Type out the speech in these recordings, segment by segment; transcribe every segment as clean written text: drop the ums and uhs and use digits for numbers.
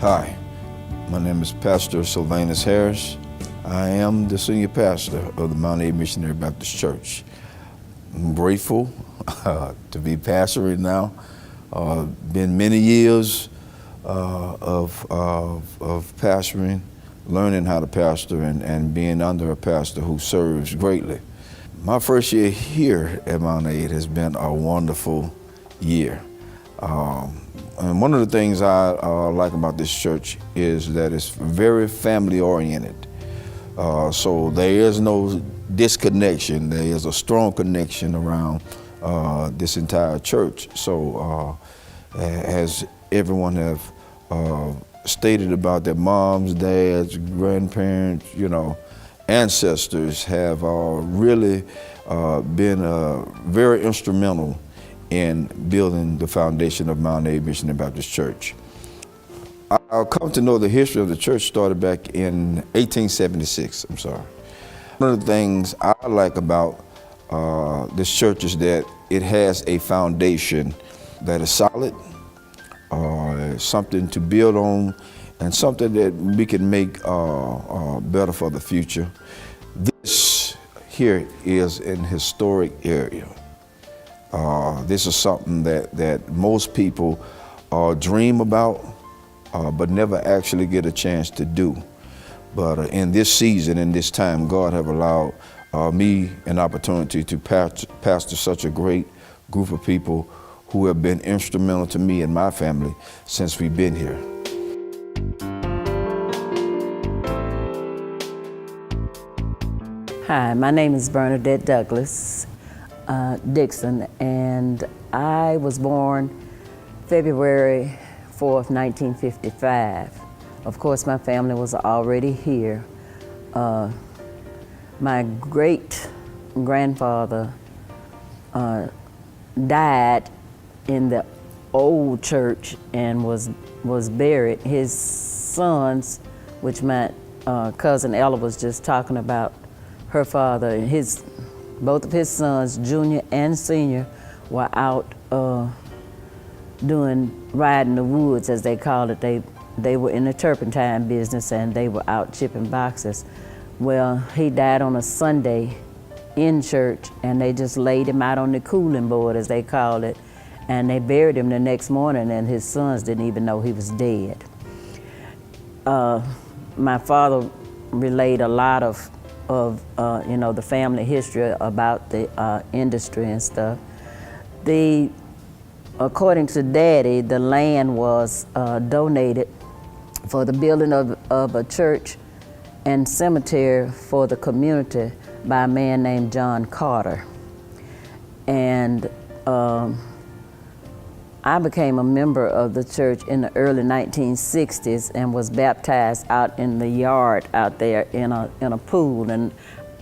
Hi, my name is Pastor Sylvanus Harris. I am the senior pastor of the Mambc Missionary Baptist Church. I'm grateful to be pastoring now. Been many years of pastoring, learning how to pastor and being under a pastor who serves greatly. My first year here at Mambc has been a wonderful year. And one of the things I like about this church is that it's very family oriented. So there is no disconnection. There is a strong connection around this entire church. So as everyone have stated about their moms, dads, grandparents, ancestors have really been very instrumental in building the foundation of Mambc Missionary Baptist Church. I'll come to know the history of the church started back in 1876, One of the things I like about this church is that it has a foundation that is solid, something to build on, and something that we can make better for the future. This here is an historic area. This is something that most people dream about, but never actually get a chance to do. But in this season, in this time, God have allowed me an opportunity to pastor such a great group of people who have been instrumental to me and my family since we've been here. Hi, my name is Bernadette Douglas Dixon, and I was born February 4th, 1955. Of course, my family was already here. My great-grandfather died in the old church and was buried. His sons, which my cousin Ella was just talking about, her father, both of his sons, junior and senior, were out riding the woods, as they call it. They were in the turpentine business, and they were out chipping boxes. Well, he died on a Sunday in church, and they just laid him out on the cooling board, as they called it, and they buried him the next morning, and his sons didn't even know he was dead. My father relayed a lot of the family history about the industry and stuff. According to Daddy, the land was donated for the building of a church and cemetery for the community by a man named John Carter. And I became a member of the church in the early 1960s and was baptized out in the yard out there in a pool. And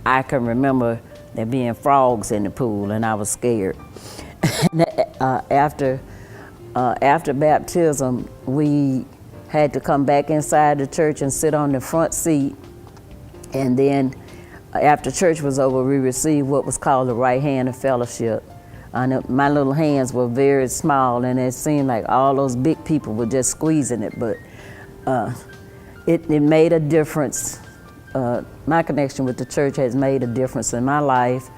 I can remember there being frogs in the pool, and I was scared. After baptism, we had to come back inside the church and sit on the front seat. And then after church was over, we received what was called the right hand of fellowship. My little hands were very small, and it seemed like all those big people were just squeezing it, but it made a difference. My connection with the church has made a difference in my life.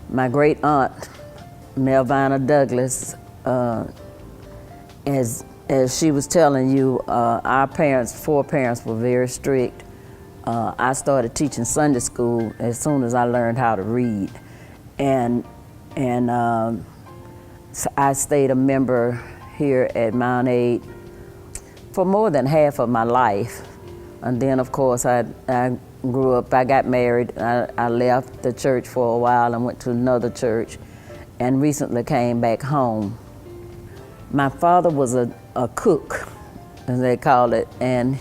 My great aunt, Melvina Douglas, as she was telling you, our four parents were very strict. I started teaching Sunday school as soon as I learned how to read. And so I stayed a member here at Mambc for more than half of my life. And then, of course, I grew up, I got married, I left the church for a while and went to another church, and recently came back home. My father was a cook, as they call it, and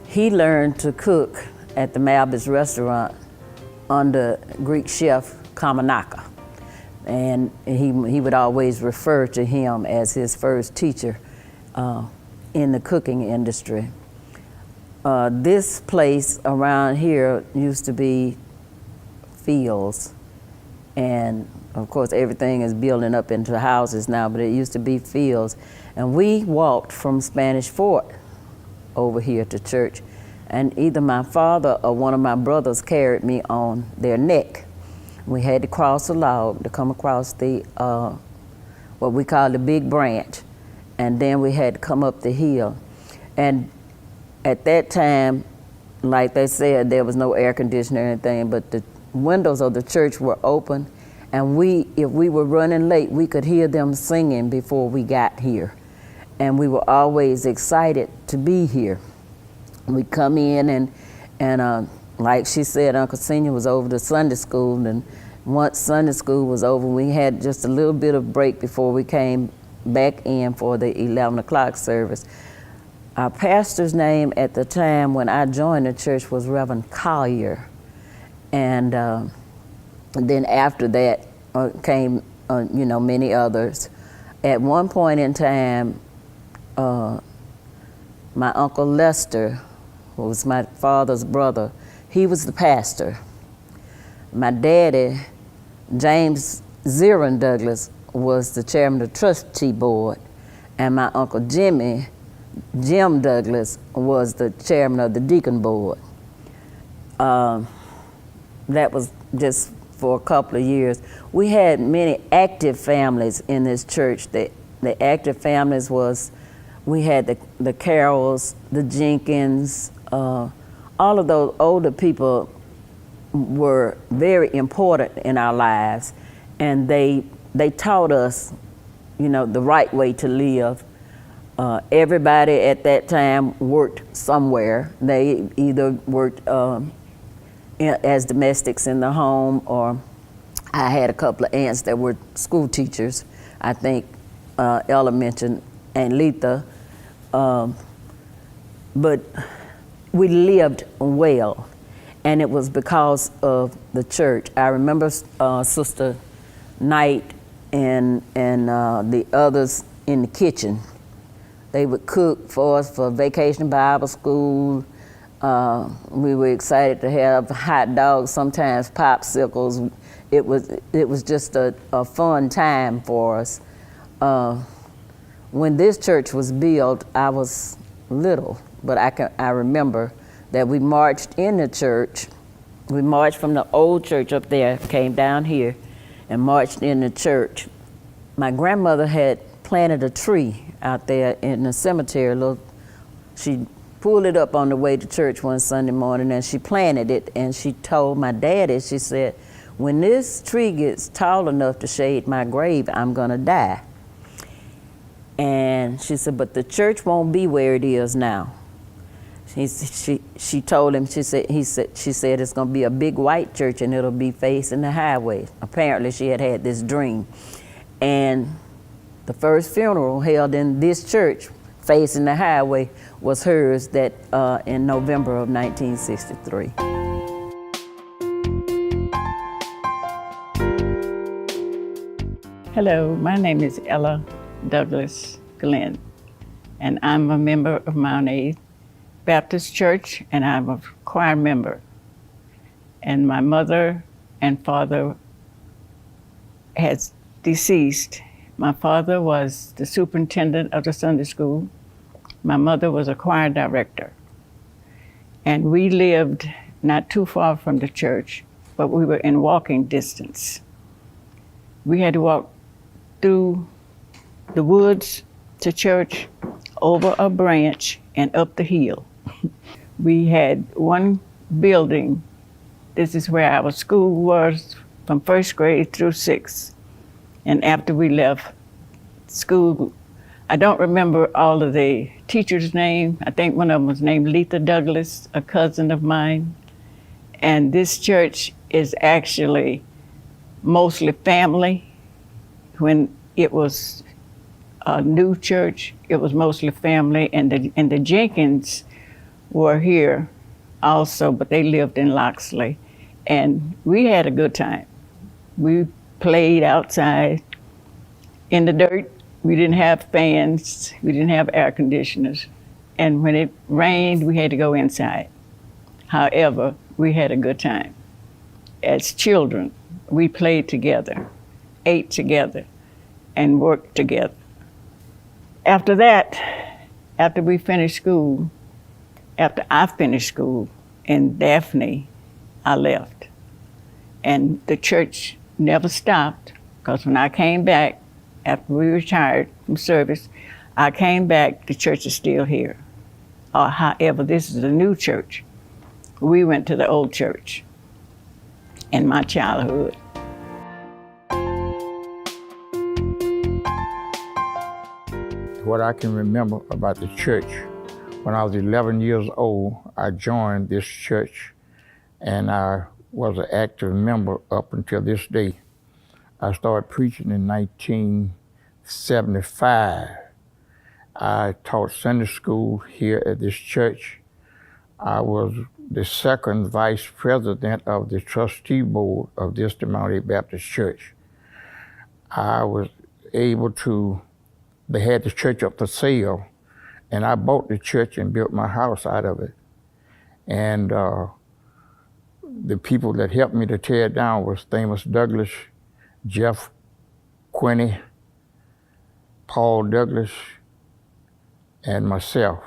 he learned to cook at the Mambc restaurant under Greek chef Kamanaka. And he would always refer to him as his first teacher in the cooking industry. This place around here used to be fields, and Of course, everything is building up into houses now, but it used to be fields. And we walked from Spanish Fort over here to church. And either my father or one of my brothers carried me on their neck. We had to cross a log to come across the, what we call the big branch. And then we had to come up the hill. And at that time, like they said, there was no air conditioner or anything, but the windows of the church were open. And if we were running late, we could hear them singing before we got here. And we were always excited to be here. We'd come in and like she said, Uncle Senior was over to Sunday school, and once Sunday school was over, we had just a little bit of break before we came back in for the 11 o'clock service. Our pastor's name at the time when I joined the church was Reverend Collier. And then after that came, many others. At one point in time, my Uncle Lester, who was my father's brother, he was the pastor. My daddy, James Zirin Douglas, was the chairman of the trustee board. And my Uncle Jim Douglas, was the chairman of the deacon board. That was just for a couple of years. We had many active families in this church. The active families we had the Carrolls, the Jenkins, all of those older people were very important in our lives, and they taught us, the right way to live. Everybody at that time worked somewhere. They either worked as domestics in the home, or I had a couple of aunts that were school teachers. I think Ella mentioned Aunt Letha. But we lived well, and it was because of the church. I remember Sister Knight and the others in the kitchen. They would cook for us for Vacation Bible School. We were excited to have hot dogs, sometimes popsicles. It was just a fun time for us. When this church was built, I was little, but I remember that we marched in the church. We marched from the old church up there, came down here, and marched in the church. My grandmother had planted a tree out there in the cemetery. She pulled it up on the way to church one Sunday morning, and she planted it, and she told my daddy, she said, when this tree gets tall enough to shade my grave, I'm gonna die. And she said, but the church won't be where it is now. She told him, she said it's gonna be a big white church and it'll be facing the highway. Apparently she had this dream. And the first funeral held in this church facing the highway was hers that in November of 1963. Hello, my name is Ella Douglas Glenn, and I'm a member of Mambc Baptist Church, and I'm a choir member. And my mother and father has deceased. My father was the superintendent of the Sunday school. My mother was a choir director. And we lived not too far from the church, but we were in walking distance. We had to walk through the woods to church, over a branch, and up the hill. We had one building. This is where our school was from first grade through sixth. And after we left school, I don't remember all of the teachers' names. I think one of them was named Letha Douglas, a cousin of mine. And this church is actually mostly family. When it was a new church, it was mostly family, and the Jenkins were here also, but they lived in Loxley. And we had a good time. We played outside in the dirt. We didn't have fans, we didn't have air conditioners. And when it rained, we had to go inside. However, we had a good time. As children, we played together. ate together, and worked together. After that, after we finished school, after I finished school in Daphne, I left. And the church never stopped, because when I came back, after we retired from service, I came back, the church is still here. However, this is a new church. We went to the old church in my childhood. What I can remember about the church, when I was 11 years old, I joined this church, and I was an active member up until this day. I started preaching in 1975. I taught Sunday school here at this church. I was the second vice president of the trustee board of this Mambc Baptist Church. I was able to, they had the church up for sale, and I bought the church and built my house out of it. And the people that helped me to tear it down was Amos Douglas, Jeff Quinney, Paul Douglas, and myself.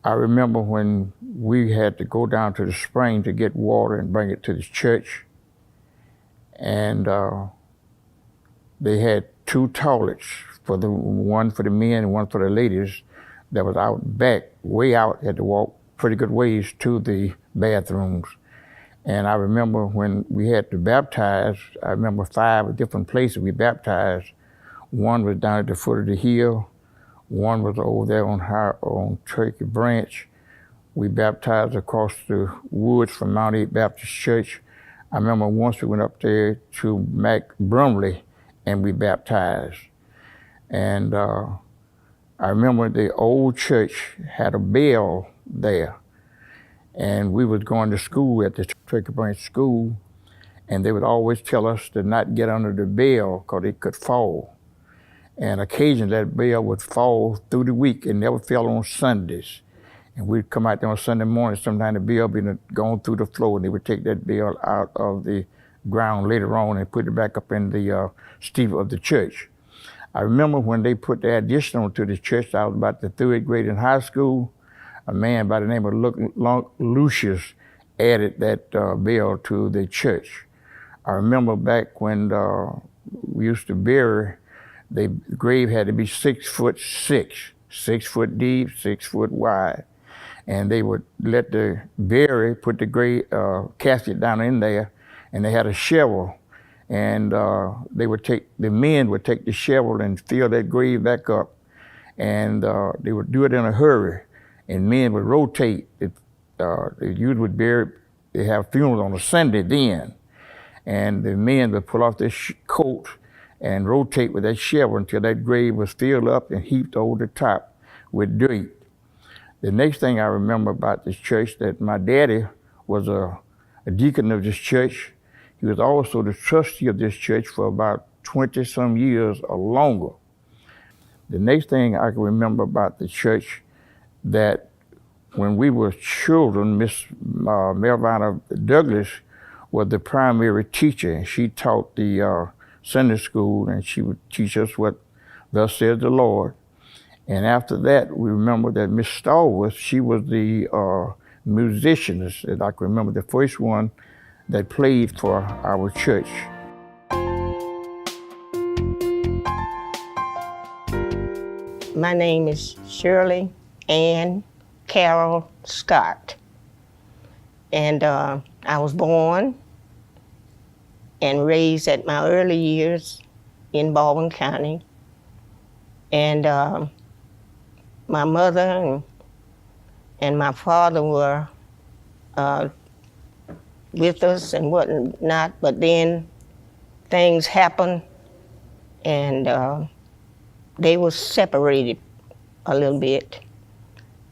I remember when we had to go down to the spring to get water and bring it to the church, and they had two toilets, one for the men and one for the ladies, that was out back, way out, had to walk pretty good ways to the bathrooms. And I remember when we had to baptize, I remember 5 different places we baptized. One was down at the foot of the hill, one was over there on Turkey Branch. We baptized across the woods from Mambc Baptist Church. I remember once we went up there to Mac Brumley and we baptized. And I remember the old church had a bell there, and we was going to school at the Turkey Branch School, and they would always tell us to not get under the bell because it could fall. And occasionally that bell would fall through the week. It never fell on Sundays. And we'd come out there on Sunday morning, sometimes the bell would be going through the floor, and they would take that bell out of the ground later on and put it back up in the steeple of the church. I remember when they put the addition onto the church, I was about the 3rd grade in high school. A man by the name of Lucius added that bell to the church. I remember back when we used to bury, the grave had to be 6'6", 6 foot deep, 6 foot wide. And they would let the bury, put the grave casket down in there, and they had a shovel. And the men would take the shovel and fill that grave back up. And they would do it in a hurry. And men would rotate. The youth would bury, they have funerals on a Sunday then. And the men would pull off their coat and rotate with that shovel until that grave was filled up and heaped over the top with dirt. The next thing I remember about this church, that my daddy was a deacon of this church. He was also the trustee of this church for about 20-some years or longer. The next thing I can remember about the church, that when we were children, Miss Melvina Douglas was the primary teacher, and she taught the Sunday school, and she would teach us what thus says the Lord. And after that, we remember that Miss Stallworth, she was the musicianist, as I can remember, the first one that played for our church. My name is Shirley Ann Carol Scott. And I was born and raised at my early years in Baldwin County. And my mother and my father were with us and whatnot, but then things happened, and they were separated a little bit.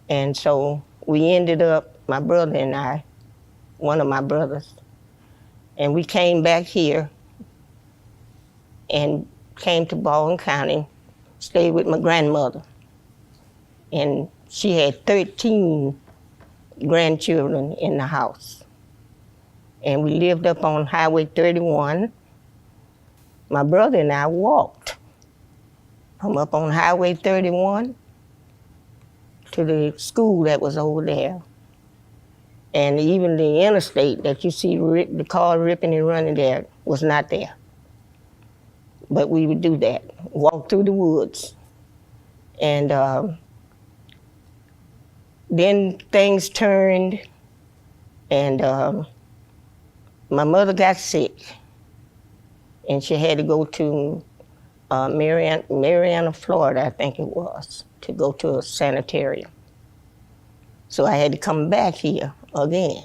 And so we ended up, my brother and I, one of my brothers, and we came back here and came to Baldwin County, stayed with my grandmother. And she had 13 grandchildren in the house. And we lived up on Highway 31, my brother and I walked from up on Highway 31 to the school that was over there. And even the interstate that you see the car ripping and running there was not there. But we would do that, walk through the woods. And then things turned, and my mother got sick, and she had to go to Marianna, Florida, I think it was, to go to a sanitarium. So I had to come back here again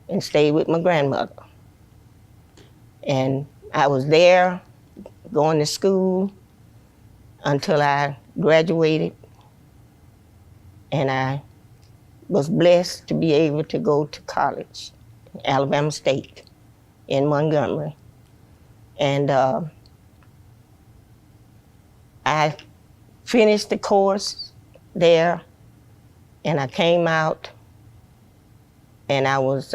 and stay with my grandmother. And I was there going to school until I graduated, and I was blessed to be able to go to college, Alabama State in Montgomery. And I finished the course there, and I came out, and I was,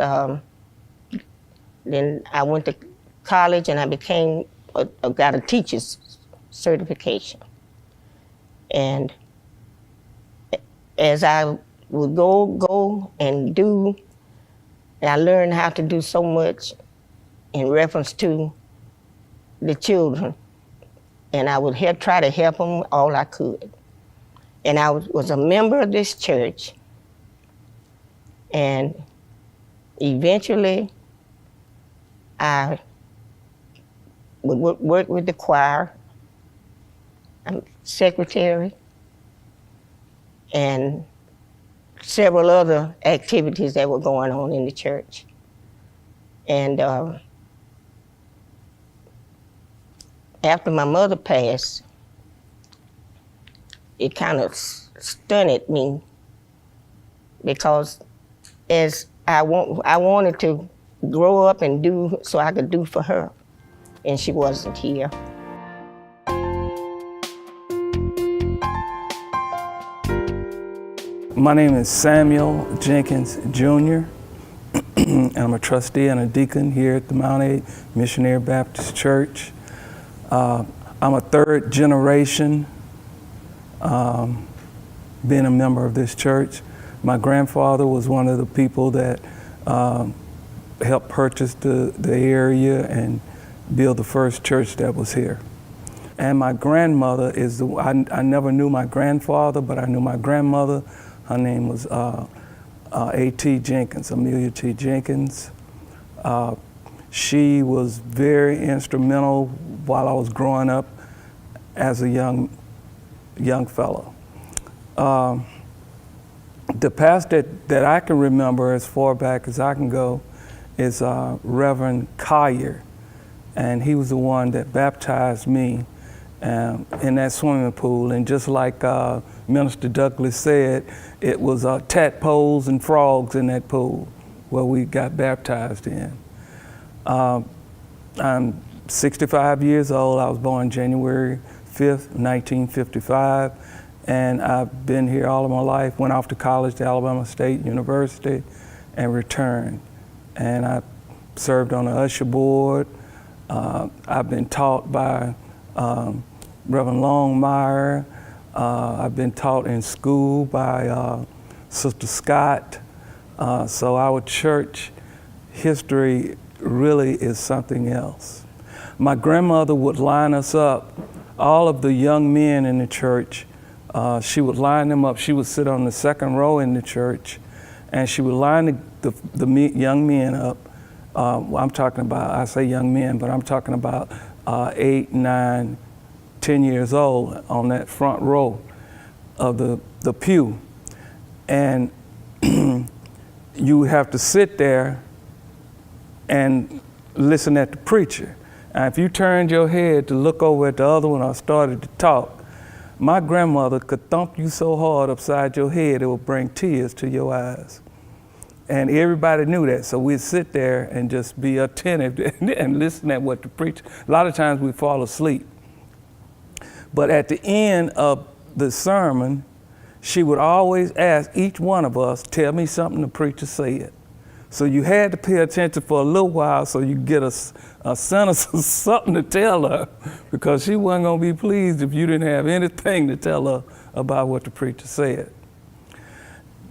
then I went to college, and I got a teacher's certification. And as I would go and do, I learned how to do so much in reference to the children, and I would try to help them all I could. And I was a member of this church, and eventually I would work with the choir. I'm secretary, and several other activities that were going on in the church. And after my mother passed, it kind of stunted me, because as I wanted to grow up and do so I could do for her, and she wasn't here. My name is Samuel Jenkins Jr. I'm a trustee and a deacon here at the Mount A Missionary Baptist Church. I'm a third generation being a member of this church. My grandfather was one of the people that helped purchase the area and build the first church that was here. And my grandmother is I never knew my grandfather, but I knew my grandmother. Her name was A.T. Jenkins, Amelia T. Jenkins. She was very instrumental while I was growing up as a young fellow. The pastor that I can remember as far back as I can go is Reverend Collier, and he was the one that baptized me in that swimming pool. And just like Minister Douglas said, it was tadpoles and frogs in that pool where we got baptized in. I'm 65 years old. I was born January 5th, 1955, and I've been here all of my life. Went off to college to Alabama State University and returned. And I served on the usher board. I've been taught by Reverend Longmire. I've been taught in school by Sister Scott. So our church history really is something else. My grandmother would line us up, all of the young men in the church. She would line them up. She would sit on the second row in the church, and she would line the young men up. I'm talking about, I say young men, but I'm talking about 8, 9, 10 years old on that front row of the pew. And you have to sit there and listen at the preacher. And if you turned your head to look over at the other one or started to talk, my grandmother could thump you so hard upside your head it would bring tears to your eyes. And everybody knew that, so we'd sit there and just be attentive and listen at what the preacher, a lot of times we'd fall asleep. But at the end of the sermon, she would always ask each one of us, tell me something the preacher said. So you had to pay attention for a little while so you get a sentence or something to tell her, because she wasn't going to be pleased if you didn't have anything to tell her about what the preacher said.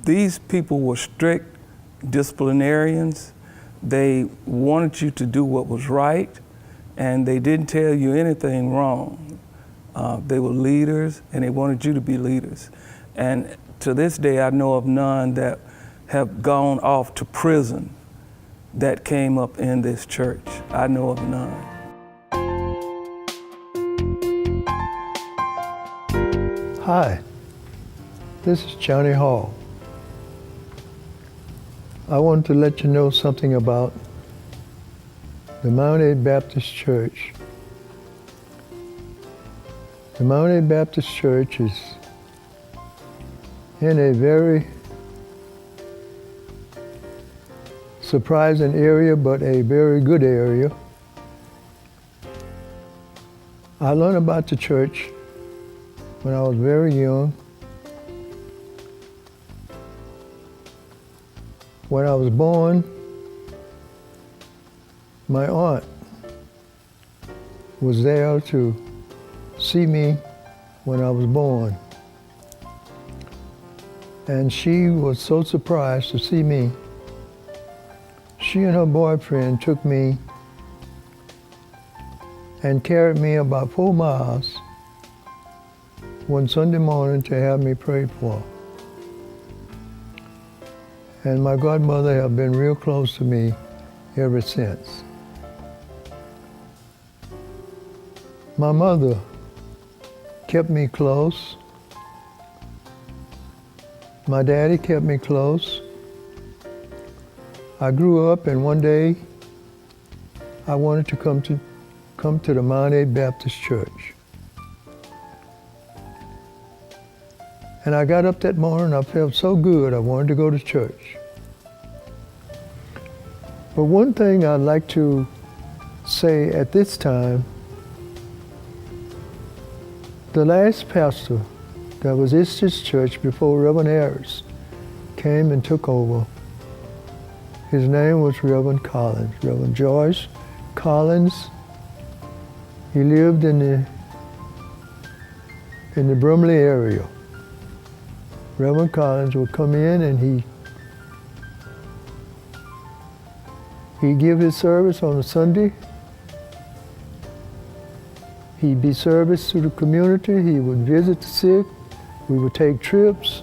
These people were strict disciplinarians. They wanted you to do what was right, and they didn't tell you anything wrong. They were leaders, and they wanted you to be leaders. And to this day, I know of none that have gone off to prison that came up in this church. I know of none. Hi, this is Johnny Hall. I want to let you know something about the Mambc Baptist Church. The Mambc Baptist Church is in a very surprising area, but a very good area. I learned about the church when I was very young. When I was born, my aunt was there to see me when I was born. And she was so surprised to see me. She and her boyfriend took me and carried me about 4 miles one Sunday morning to have me prayed for. And my godmother have been real close to me ever since. My mother kept me close. My daddy kept me close. I grew up, and one day I wanted to come to the Mambc Baptist Church. And I got up that morning, I felt so good, I wanted to go to church. But one thing I'd like to say at this time, the last pastor that was in this church before Reverend Harris came and took over, his name was Reverend Collins, Reverend George Collins. He lived in the Brumley area. Reverend Collins would come in and he'd give his service on a Sunday. He'd be service to the community. He would visit the sick. We would take trips.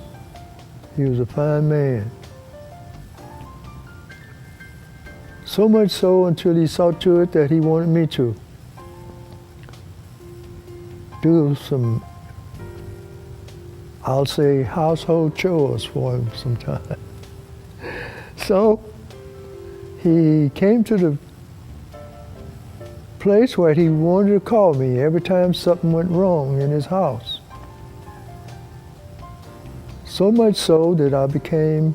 He was a fine man. So much so until he saw to it that he wanted me to do some, I'll say, household chores for him sometime. So he came to the place where he wanted to call me every time something went wrong in his house. So much so that I became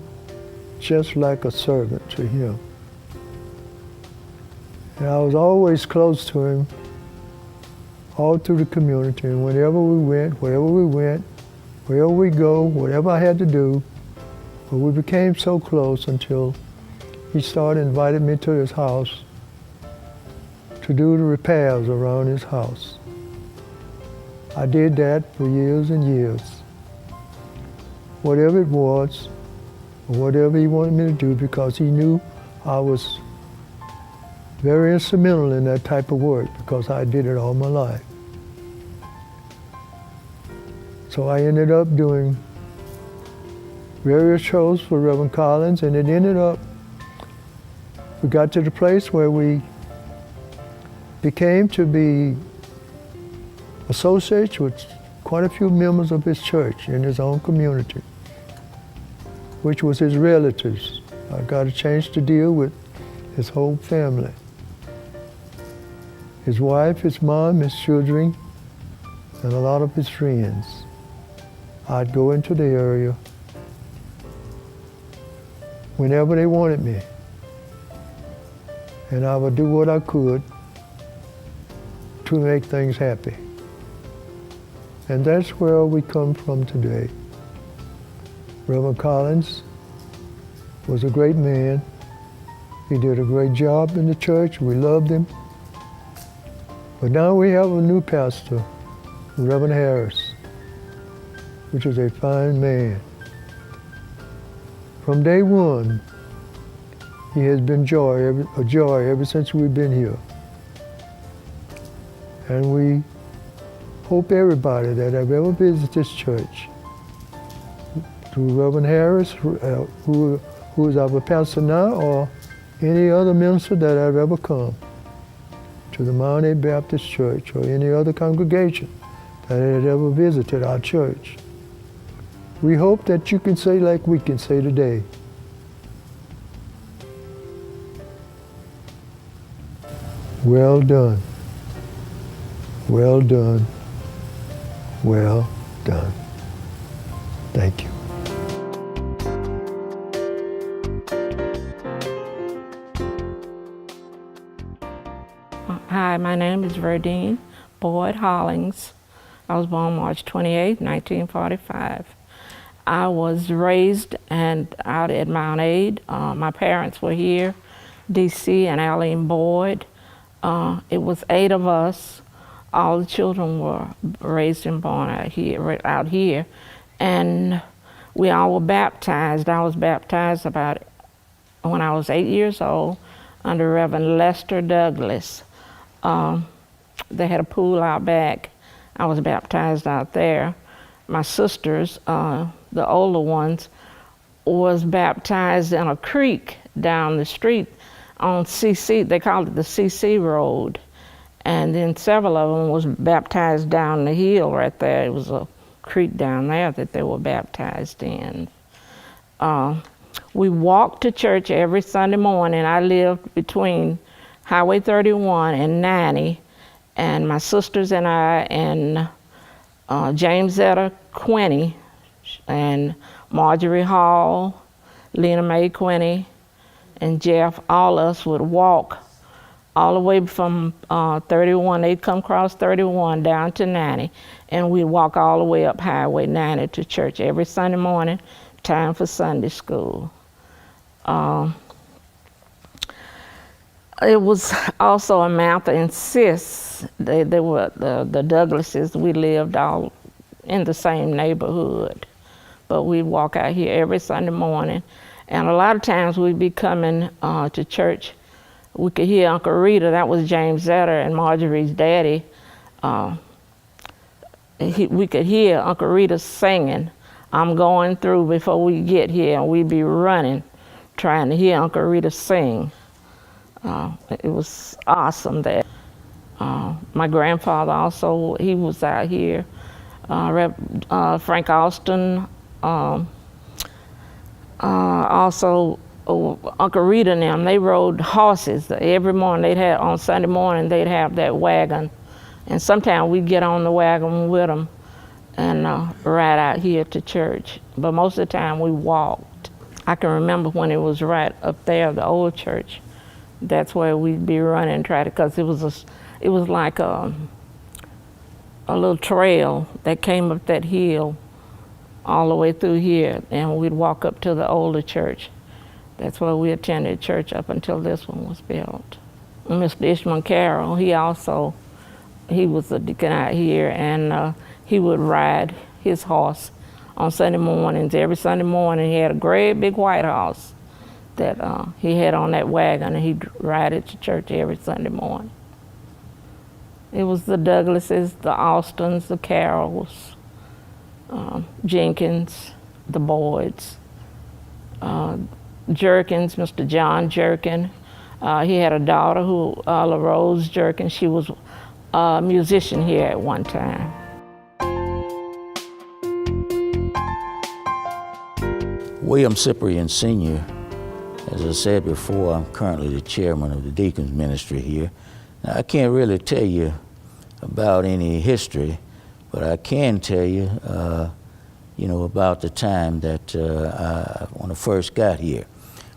just like a servant to him. And I was always close to him all through the community. And wherever we went, wherever we go, whatever I had to do, but we became so close until he started inviting me to his house to do the repairs around his house. I did that for years and years. Whatever it was, or whatever he wanted me to do, because he knew I was very instrumental in that type of work, because I did it all my life. So I ended up doing various shows for Reverend Collins, and it ended up, we got to the place where we became to be associates with quite a few members of his church in his own community, which was his relatives. I got a chance to deal with his whole family. His wife, his mom, his children, and a lot of his friends. I'd go into the area whenever they wanted me, and I would do what I could to make things happy. And that's where we come from today. Reverend Collins was a great man. He did a great job in the church. We loved him. But now we have a new pastor, Reverend Harris, which is a fine man. From day one, he has been a joy ever since we've been here. And we hope everybody that have ever visited this church, through Reverend Harris, who is our pastor now, or any other minister that have ever come to the Mambc Baptist Church or any other congregation that had ever visited our church. We hope that you can say like we can say today. Well done. Well done. Well done. Thank you. Hi, my name is Verdine Boyd Hollings. I was born March 28, 1945. I was raised out at Mount Aid. My parents were here, D.C. and Eileen Boyd. It was 8 of us. All the children were raised and born out here. And we all were baptized. I was baptized when I was 8 years old under Reverend Lester Douglas. They had a pool out back. I was baptized out there. My sisters, the older ones, was baptized in a creek down the street on CC. They called it the CC Road. And then several of them was baptized down the hill right there. It was a creek down there that they were baptized in. We walked to church every Sunday morning. I lived between Highway 31 and 90, and my sisters and I and James Zetta Quinney and Marjorie Hall, Lena Mae Quinney, and Jeff, all of us would walk all the way from 31. They'd come across 31 down to 90, and we'd walk all the way up Highway 90 to church every Sunday morning, time for Sunday school. It was also a Martha and Sis. They were the Douglases. We lived all in the same neighborhood, but we'd walk out here every Sunday morning. And a lot of times we'd be coming to church. We could hear Uncle Rita, that was James Zetter and Marjorie's daddy. We could hear Uncle Rita singing, "I'm going through" before we get here, and we'd be running, trying to hear Uncle Rita sing. It was awesome there. My grandfather also, he was out here. Frank Austin, also Uncle Rita and them, they rode horses. Every morning on Sunday morning, they'd have that wagon. And sometimes we'd get on the wagon with them and ride out here to church. But most of the time we walked. I can remember when it was right up there, the old church. That's where we'd be running, because it was like a little trail that came up that hill all the way through here, and we'd walk up to the older church. That's where we attended church up until this one was built. Mr. Ishmael Carroll, he was a deacon out here, and he would ride his horse on Sunday mornings. Every Sunday morning, he had a great big white horse that he had on that wagon, and he'd ride it to church every Sunday morning. It was the Douglases, the Austins, the Carrolls, Jenkins, the Boyds, Jerkins, Mr. John Jerkin. He had a daughter, LaRose Jerkin. She was a musician here at one time. William Cyprian Sr., as I said before, I'm currently the chairman of the Deacons Ministry here. Now, I can't really tell you about any history, but I can tell you, about the time that when I first got here,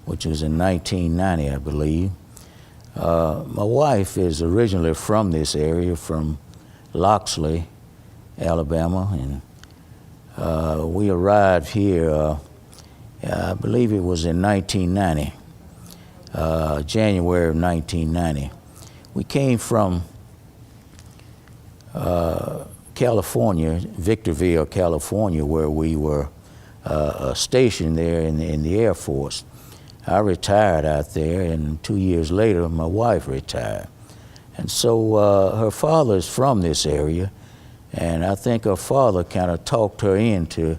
which was in 1990, I believe. My wife is originally from this area, from Loxley, Alabama, and we arrived here, I believe it was in 1990. January of 1990. We came from California, Victorville, California, where we were stationed there in the Air Force. I retired out there, and 2 years later, my wife retired. And so her father is from this area, and I think her father kind of talked her into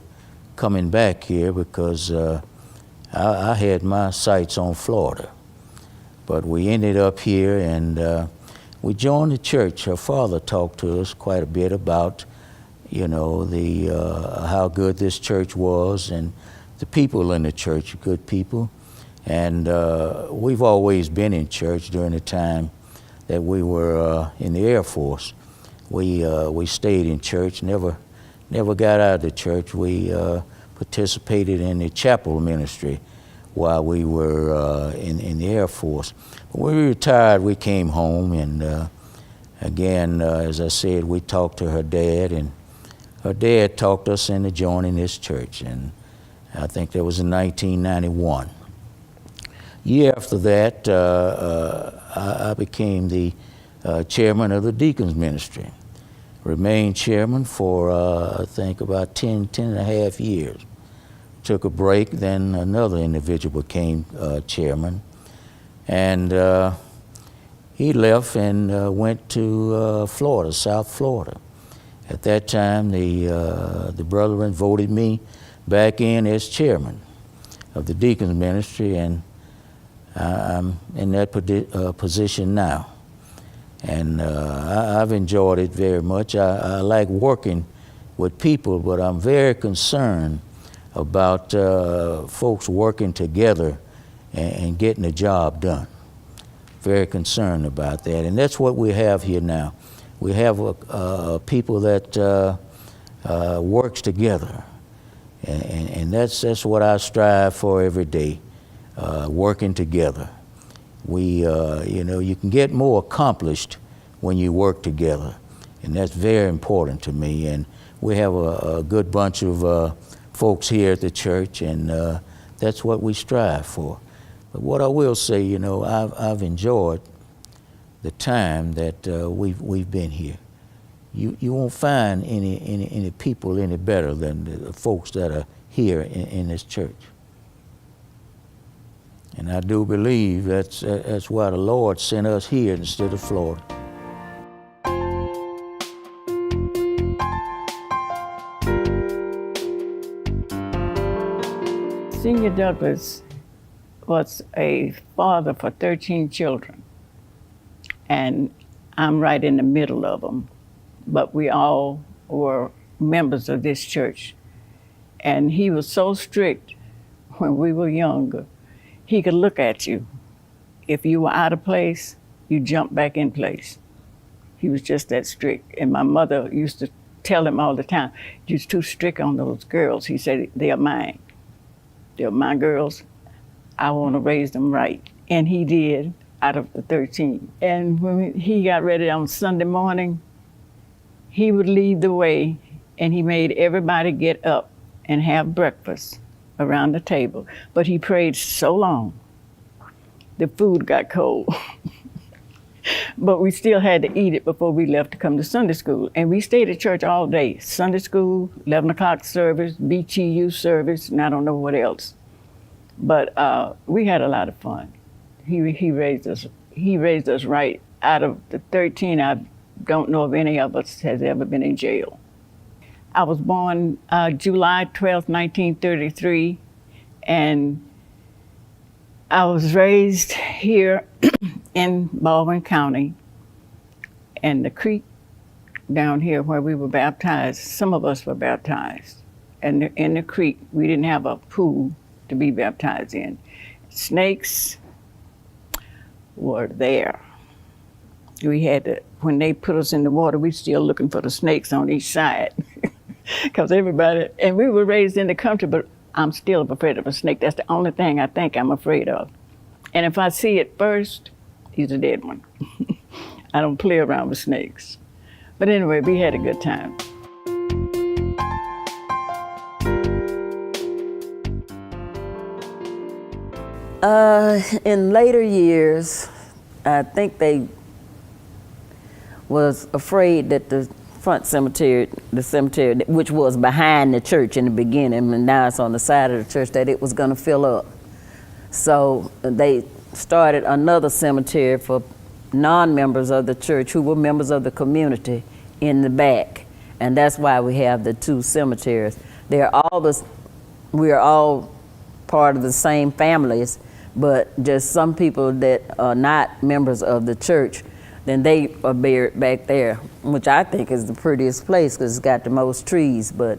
coming back here because I had my sights on Florida. But we ended up here, and we joined the church. Her father talked to us quite a bit about, you know, how good this church was, and the people in the church, good people. And we've always been in church during the time that we were in the Air Force. We stayed in church, never got out of the church. We participated in the chapel ministry while we were in the Air Force. When we retired, we came home, and again, as I said, we talked to her dad, and her dad talked us into joining this church, and I think that was in 1991. Year after that, I became the chairman of the deacons ministry. Remained chairman for, I think, about 10 and a half years. Took a break, then another individual became chairman. And he left and went to Florida, South Florida. At that time, the brethren voted me back in as chairman of the deacons ministry, and I'm in that position now. And I've enjoyed it very much. I like working with people, but I'm very concerned about folks working together and getting the job done. Very concerned about that. And that's what we have here now. We have people that works together. And that's what I strive for every day. Working together. You can get more accomplished when you work together, and that's very important to me. And we have a good bunch of folks here at the church, and that's what we strive for. But what I will say, I've enjoyed the time that we've been here. You won't find any people any better than the folks that are here in this church. And I do believe that's why the Lord sent us here instead of Florida. Senior Douglas was a father for 13 children, and I'm right in the middle of them. But we all were members of this church. And he was so strict when we were younger. He could look at you. If you were out of place, you jumped back in place. He was just that strict. And my mother used to tell him all the time, "You're too strict on those girls." He said, "They are mine. They're my girls. I want to raise them right." And he did, out of the 13. And when he got ready on Sunday morning, he would lead the way, and he made everybody get up and have breakfast around the table. But he prayed so long, the food got cold. But we still had to eat it before we left to come to Sunday school. And we stayed at church all day. Sunday school, 11 o'clock service, BTU service, and I don't know what else. But we had a lot of fun. He raised us right. Out of the 13, I don't know if any of us has ever been in jail. I was born July 12th, 1933, and I was raised here in Baldwin County. And the creek down here where we were baptized, some of us were baptized. And in the creek, we didn't have a pool to be baptized in. Snakes were there. We had to, when they put us in the water, we still looking for the snakes on each side. Because everybody, and we were raised in the country, but I'm still afraid of a snake. That's the only thing I think I'm afraid of. And if I see it first, he's a dead one. I don't play around with snakes. But anyway, we had a good time. In later years, I think they was afraid that the front cemetery, the cemetery, which was behind the church in the beginning, and now it's on the side of the church, that it was going to fill up. So they started another cemetery for non-members of the church who were members of the community in the back, and that's why we have the two cemeteries. We are all part of the same families, but just some people that are not members of the church, then they are buried back there, which I think is the prettiest place because it's got the most trees, but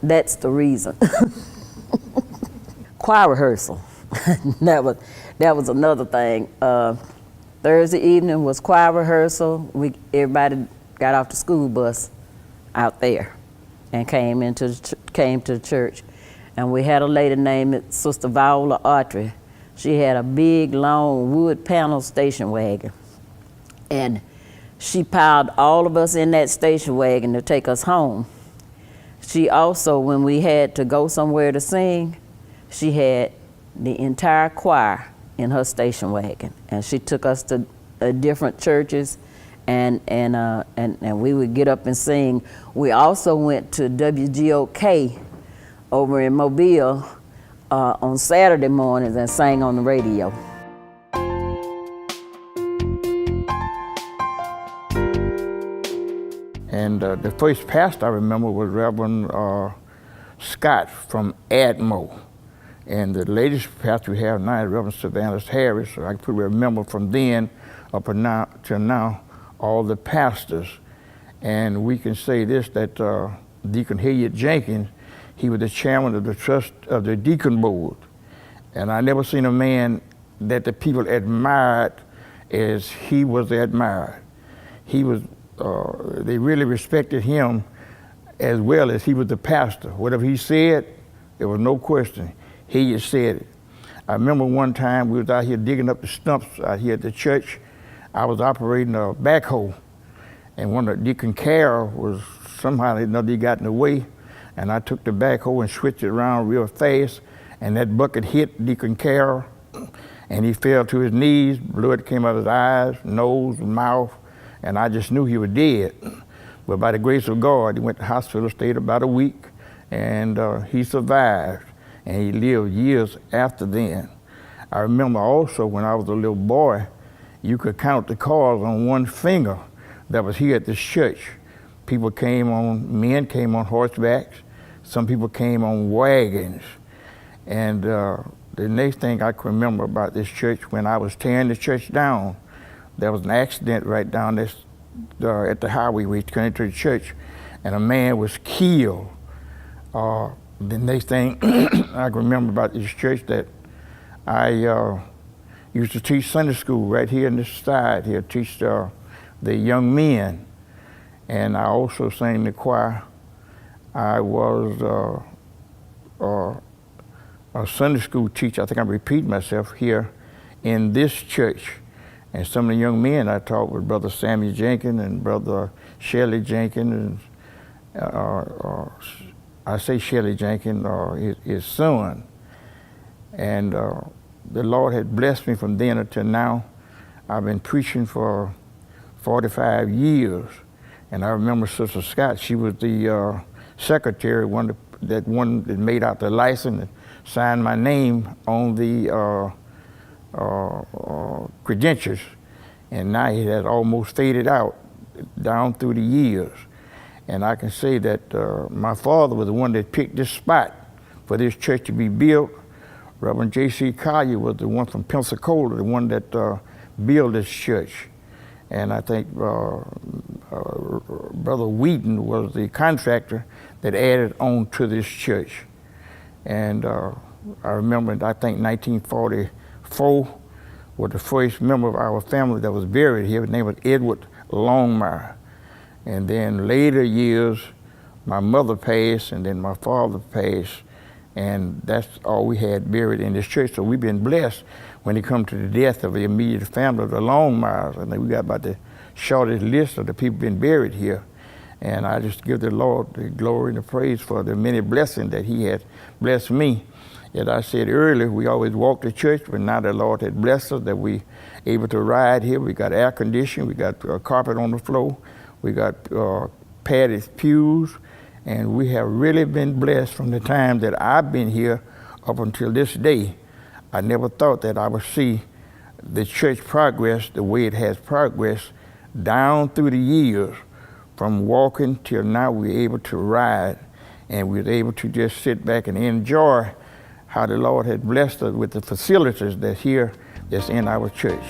that's the reason. Choir rehearsal, that was another thing. Thursday evening was choir rehearsal. Everybody got off the school bus out there and came to the church. And we had a lady named Sister Viola Autry. She had a big, long wood panel station wagon. And she piled all of us in that station wagon to take us home. She also, when we had to go somewhere to sing, she had the entire choir in her station wagon. And she took us to different churches, and we would get up and sing. We also went to WGOK over in Mobile on Saturday mornings and sang on the radio. And the first pastor I remember was Reverend Scott from Admo. And the latest pastor we have now is Reverend Sylvanus Harris. So I could remember from then up to now all the pastors. And we can say this, that Deacon Hilliard Jenkins, he was the chairman of the trust of the deacon board. And I never seen a man that the people admired as he was admired. He was, they really respected him as well as he was the pastor. Whatever he said, there was no question. He just said it. I remember one time we was out here digging up the stumps out here at the church. I was operating a backhoe, and one of Deacon Carroll was somehow or another he got in the way, and I took the backhoe and switched it around real fast, and that bucket hit Deacon Carroll, and he fell to his knees. Blood came out of his eyes, nose, mouth, and I just knew he was dead. But by the grace of God, he went to the hospital, stayed about a week, and he survived, and he lived years after then. I remember also when I was a little boy, you could count the cars on one finger that was here at this church. Men came on horsebacks, some people came on wagons. And the next thing I can remember about this church, when I was tearing the church down, there was an accident right down this, at the highway where he came to the church, and a man was killed. The next thing I can remember about this church, that I used to teach Sunday school right here in this side here, teach the young men. And I also sang in the choir. I was a Sunday school teacher. I think I'm repeating myself here in this church. And some of the young men I taught with Brother Samuel Jenkins and Brother Shelley Jenkins, and I say Shelley Jenkins, his son. And the Lord had blessed me from then until now. I've been preaching for 45 years. And I remember Sister Scott, she was the secretary, that made out the license and signed my name on the credentials. And now it has almost faded out down through the years. And I can say that my father was the one that picked this spot for this church to be built. Reverend J.C. Collier was the one from Pensacola, the one that built this church. And I think Brother Wheaton was the contractor that added on to this church. And I remember, I think 1944 was the first member of our family that was buried here. His name was Edward Longmire. And then later years, my mother passed, and then my father passed, and that's all we had buried in this church. So we've been blessed when it comes to the death of the immediate family of the Longmires. I think we got about the shortest list of the people been buried here. And I just give the Lord the glory and the praise for the many blessings that he has blessed me. As I said earlier, we always walked to church, but now the Lord had blessed us that we able to ride here. We got air conditioning, we got carpet on the floor, we got padded pews, and we have really been blessed from the time that I've been here up until this day. I never thought that I would see the church progress the way it has progressed down through the years, from walking till now we're able to ride, and we're able to just sit back and enjoy how the Lord had blessed us with the facilities that's in our church.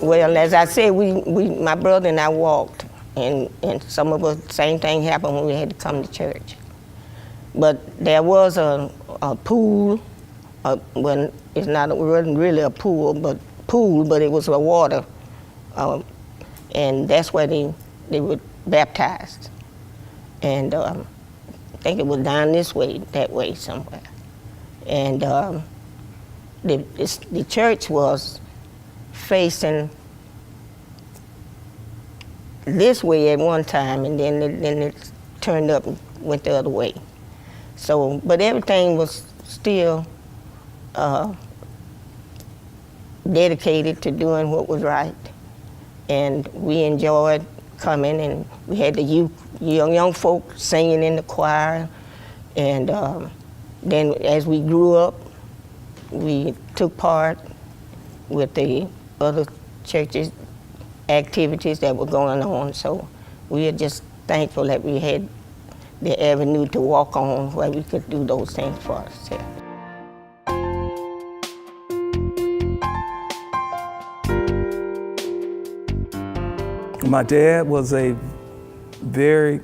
Well, as I said, my brother and I walked, and some of us, same thing happened when we had to come to church. But there was a pool, when it wasn't really a pool, but it was a water, and that's where they were baptized. And I think it was down that way somewhere. And the church was facing this way at one time, and then it turned up and went the other way. So, but everything was still dedicated to doing what was right, and we enjoyed coming, and we had the young folk singing in the choir, and then as we grew up, we took part with the other churches' activities that were going on. So we are just thankful that we had the avenue to walk on where we could do those things for ourselves. My dad was a very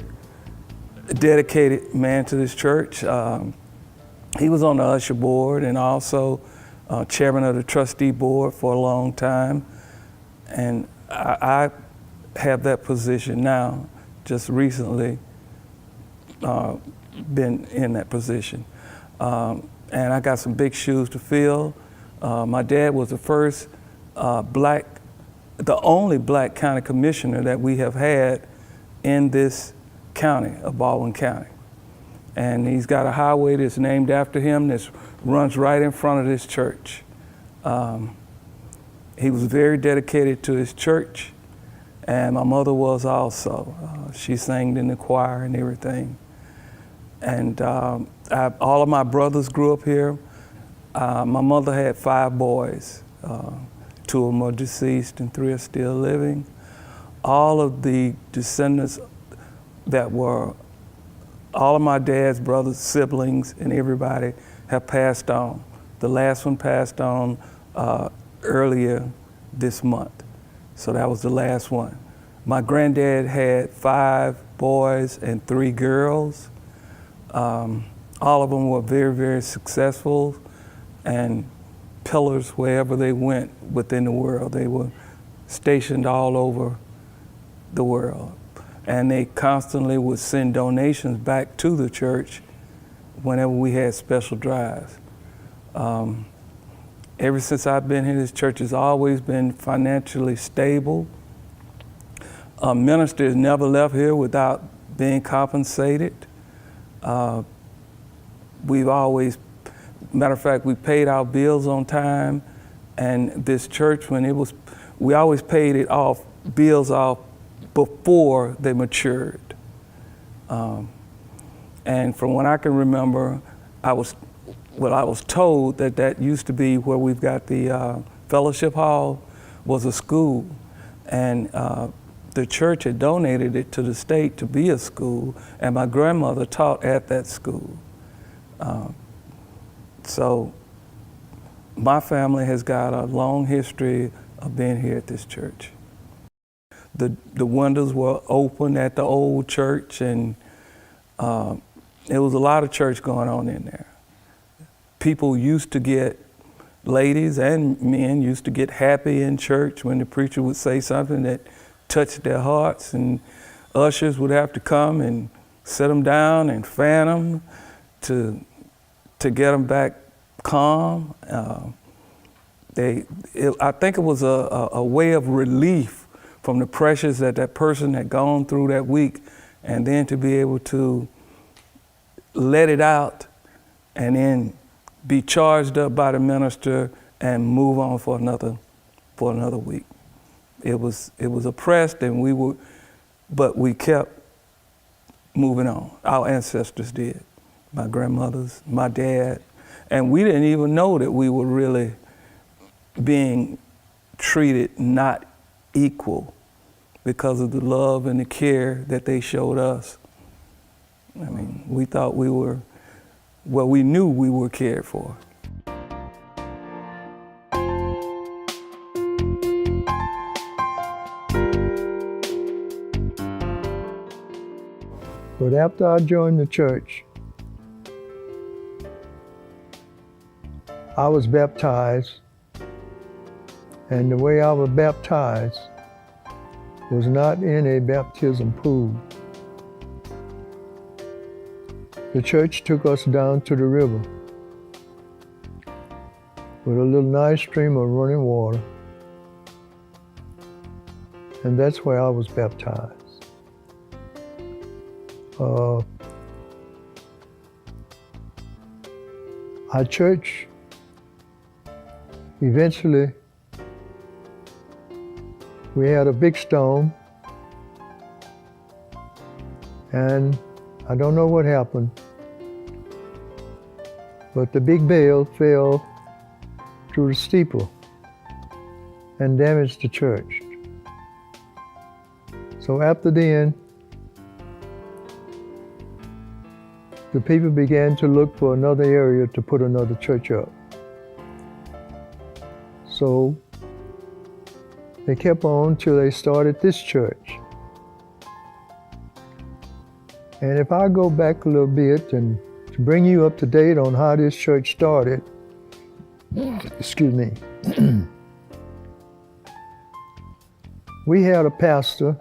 dedicated man to this church. He was on the usher board and also chairman of the trustee board for a long time. And I have that position now, just recently been in that position. And I got some big shoes to fill. My dad was the first the only black county commissioner that we have had in this county of Baldwin County. And he's got a highway that's named after him that runs right in front of this church. He was very dedicated to his church, and my mother was also. She sang in the choir and everything. And all of my brothers grew up here. My mother had 5 boys. 2 of them are deceased and 3 are still living. All of the descendants all of my dad's brothers, siblings, and everybody have passed on. The last one passed on earlier this month. So that was the last one. My granddad had 5 boys and 3 girls. All of them were very, very successful and pillars wherever they went within the world. They were stationed all over the world. And they constantly would send donations back to the church whenever we had special drives. Ever since I've been here, this church has always been financially stable. Ministers never left here without being compensated. We've always, matter of fact, we paid our bills on time, and this church, we always paid bills off before they matured. And from what I can remember, I was told that used to be where we've got the fellowship hall was a school, and the church had donated it to the state to be a school, and my grandmother taught at that school. So my family has got a long history of being here at this church. The windows were open at the old church, and there was a lot of church going on in there. People used to get, ladies and men used to get happy in church when the preacher would say something that touched their hearts, and ushers would have to come and sit them down and fan them to get them back calm. I think it was a way of relief from the pressures that that person had gone through that week, and then to be able to let it out and then be charged up by the minister and move on for another week. It was oppressed, and but we kept moving on. Our ancestors did, my grandmothers, my dad, and we didn't even know that we were really being treated not equal because of the love and the care that they showed us. I mean, we thought we knew we were cared for. But after I joined the church, I was baptized, and the way I was baptized was not in a baptism pool. The church took us down to the river with a little nice stream of running water, and that's where I was baptized. Our church eventually, we had a big storm, and I don't know what happened, but the big bale fell through the steeple and damaged the church. So after then, the people began to look for another area to put another church up. So they kept on till they started this church. And if I go back a little bit and to bring you up to date on how this church started, excuse me, we had a pastor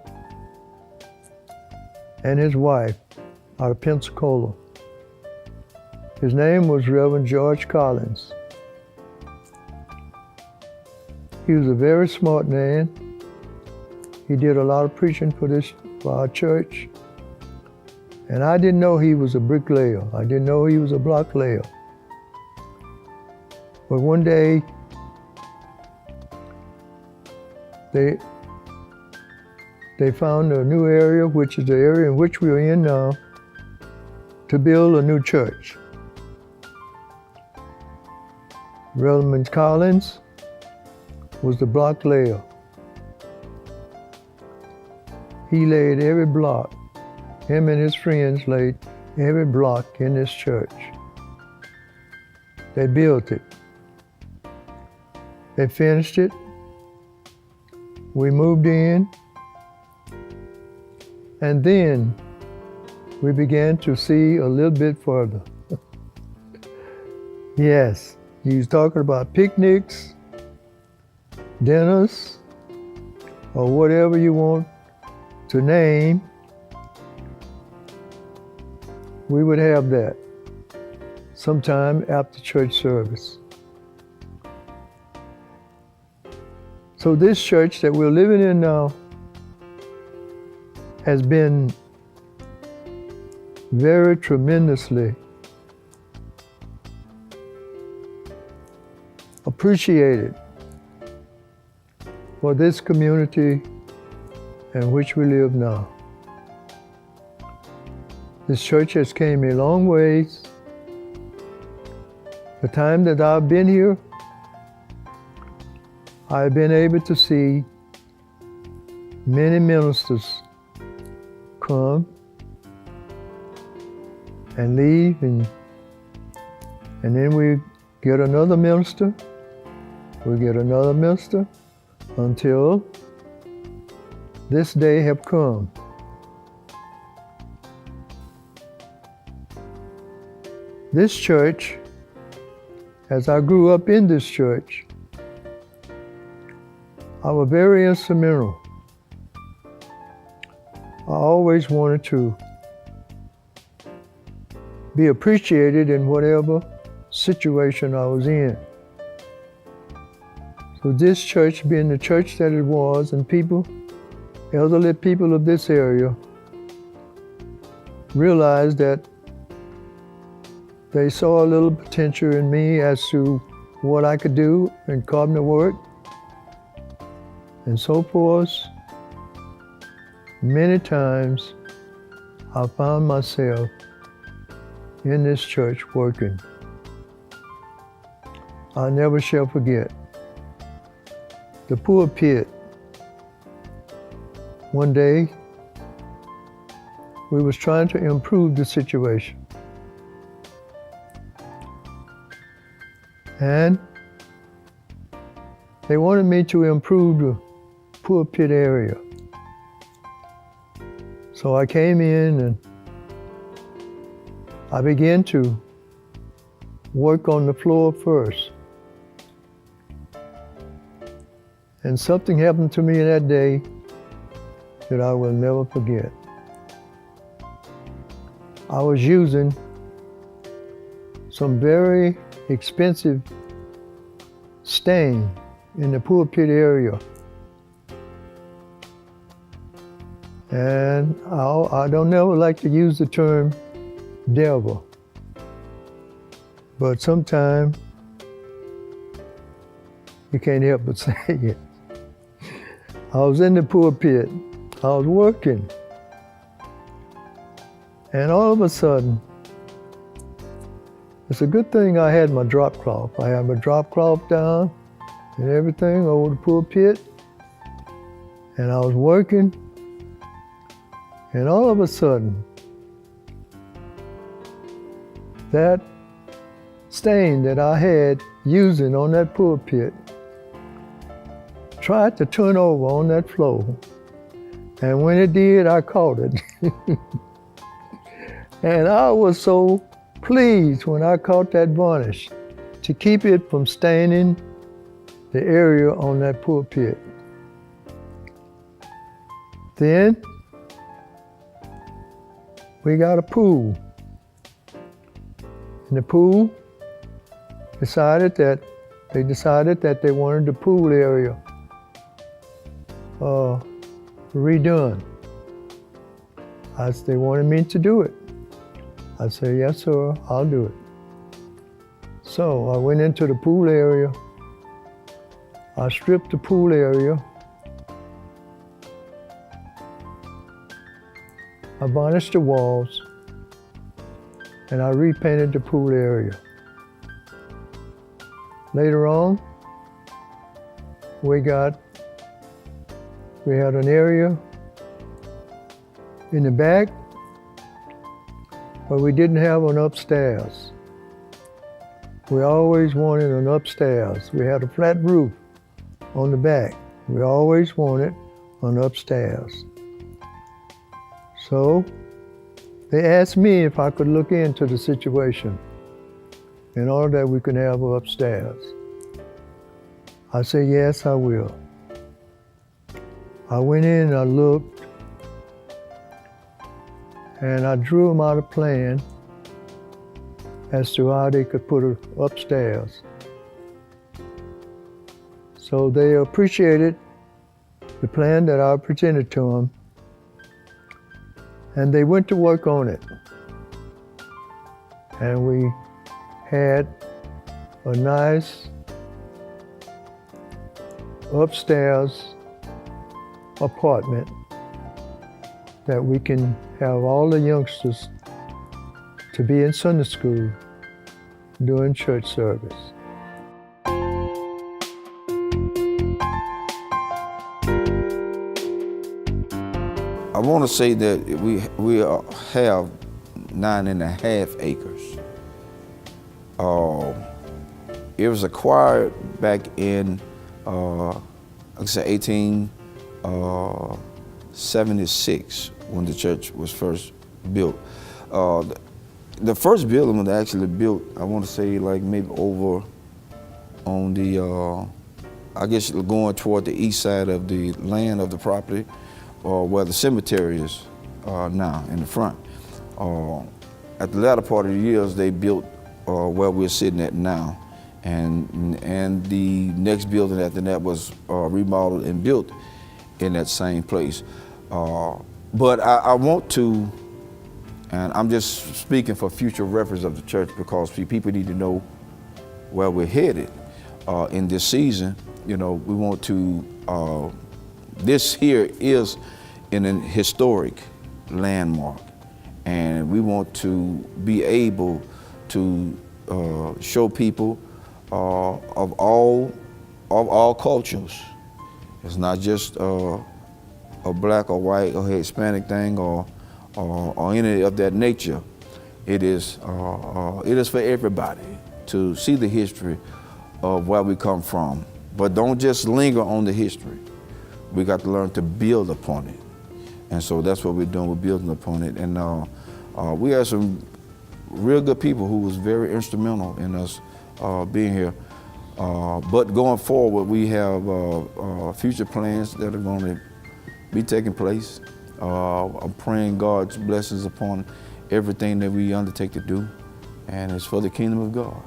and his wife out of Pensacola. His name was Reverend George Collins. He was a very smart man. He did a lot of preaching for our church. And I didn't know he was a bricklayer. I didn't know he was a block layer. But one day, they found a new area, which is the area in which we are in now, to build a new church. Reverend Collins was the block layer. He laid every block. Him and his friends laid every block in this church. They built it. They finished it. We moved in. And then we began to see a little bit further. Yes, he was talking about picnics, dinners, or whatever you want to name. We would have that sometime after church service. So this church that we're living in now has been very tremendously appreciated for this community in which we live now. This church has came a long ways. The time that I've been here, I've been able to see many ministers come and leave, and then we get another minister, until this day have come. This church, as I grew up in this church, I was very instrumental. I always wanted to be appreciated in whatever situation I was in. So this church, being the church that it was, and people elderly people of this area realized that they saw a little potential in me as to what I could do in carpenter work and so forth. Many times I found myself in this church working. I never shall forget the pulpit. One day, we was trying to improve the situation. And they wanted me to improve the pulpit area. So I came in and I began to work on the floor first. And something happened to me that day that I will never forget. I was using some very expensive stain in the pulpit area. And I don't never like to use the term devil, but sometimes you can't help but say it. I was in the pulpit, I was working, and all of a sudden, it's a good thing I had my drop cloth. I had my drop cloth down and everything over the pulpit, and I was working, and all of a sudden, that stain that I had using on that pulpit tried to turn over on that floor. And when it did, I caught it. And I was so pleased when I caught that varnish to keep it from staining the area on that pulpit. Then we got a pool. And the pool decided that they wanted the pool area redone. They wanted me to do it. I said, yes, sir, I'll do it. So I went into the pool area. I stripped the pool area. I varnished the walls, and I repainted the pool area. Later on, we had an area in the back, but we didn't have an upstairs. We always wanted an upstairs. We had a flat roof on the back. We always wanted an upstairs. So they asked me if I could look into the situation in order that we could have an upstairs. I said, yes, I will. I went in and I looked, and I drew them out a plan as to how they could put it upstairs. So they appreciated the plan that I presented to them, and they went to work on it. And we had a nice upstairs apartment that we can have all the youngsters to be in Sunday school during church service. I want to say that we have 9.5 acres. It was acquired back in, like I said, 1876 when the church was first built. The first building was actually built, I want to say, like maybe over on the, I guess going toward the east side of the land of the property, where the cemetery is now in the front. At the latter part of the years, they built where we're sitting at now. And the next building after that was remodeled and built in that same place. But I want to, and I'm just speaking for future reference of the church, because people need to know where we're headed in this season. You know, we want to, this here is an historic landmark, and we want to be able to show people of all cultures. It's not just a black or white or Hispanic thing or any of that nature. It is for everybody to see the history of where we come from. But don't just linger on the history. We got to learn to build upon it. And so that's what we're doing, we're building upon it. And we had some real good people who was very instrumental in us being here. But going forward, we have future plans that are going to be taking place. I'm praying God's blessings upon everything that we undertake to do, and it's for the kingdom of God.